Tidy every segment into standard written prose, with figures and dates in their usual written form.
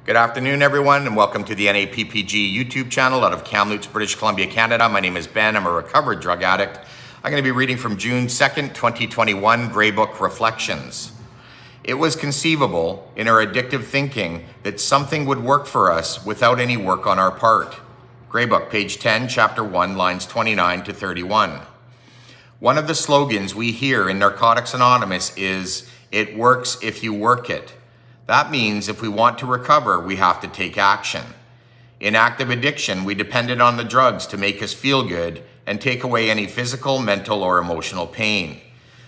Good afternoon, everyone, and welcome to the NAPPG YouTube channel out of Kamloops, British Columbia, Canada. My name is Ben. I'm a recovered drug addict. I'm going to be reading from June 2nd, 2021, Grey Book Reflections. It was conceivable in our addictive thinking that something would work for us without any work on our part. Grey Book, page 10, chapter 1, lines 29 to 31. One of the slogans we hear in Narcotics Anonymous is, "It works if you work it." That means if we want to recover, we have to take action. In active addiction, we depended on the drugs to make us feel good and take away any physical, mental, or emotional pain.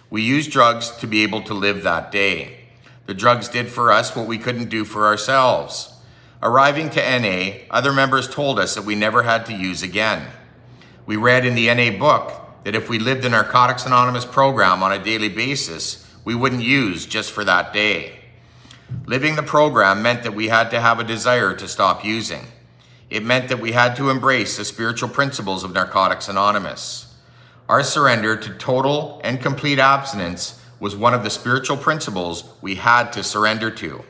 We used drugs to be able to live that day. The drugs did for us what we couldn't do for ourselves. Arriving to NA, other members told us that we never had to use again. We read in the NA book that if we lived the Narcotics Anonymous program on a daily basis, we wouldn't use just for that day. Living the program meant that we had to have a desire to stop using. It meant that we had to embrace the spiritual principles of Narcotics Anonymous. Our surrender to total and complete abstinence was one of the spiritual principles we had to surrender to.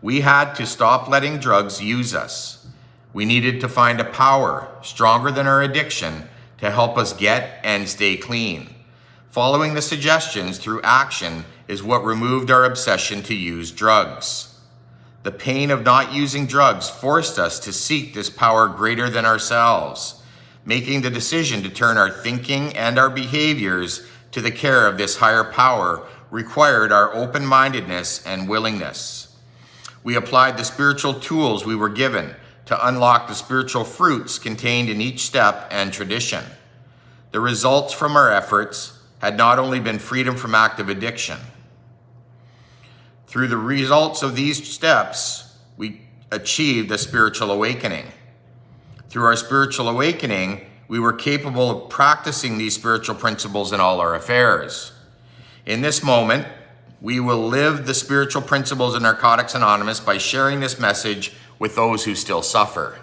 We had to stop letting drugs use us. We needed to find a power stronger than our addiction to help us get and stay clean. Following the suggestions through action is what removed our obsession to use drugs. The pain of not using drugs forced us to seek this power greater than ourselves. Making the decision to turn our thinking and our behaviors to the care of this higher power required our open-mindedness and willingness. We applied the spiritual tools we were given to unlock the spiritual fruits contained in each step and tradition. The results from our efforts had not only been freedom from active addiction. Through the results of these steps, we achieved a spiritual awakening. Through our spiritual awakening, we were capable of practicing these spiritual principles in all our affairs. In this moment, we will live the spiritual principles of Narcotics Anonymous by sharing this message with those who still suffer.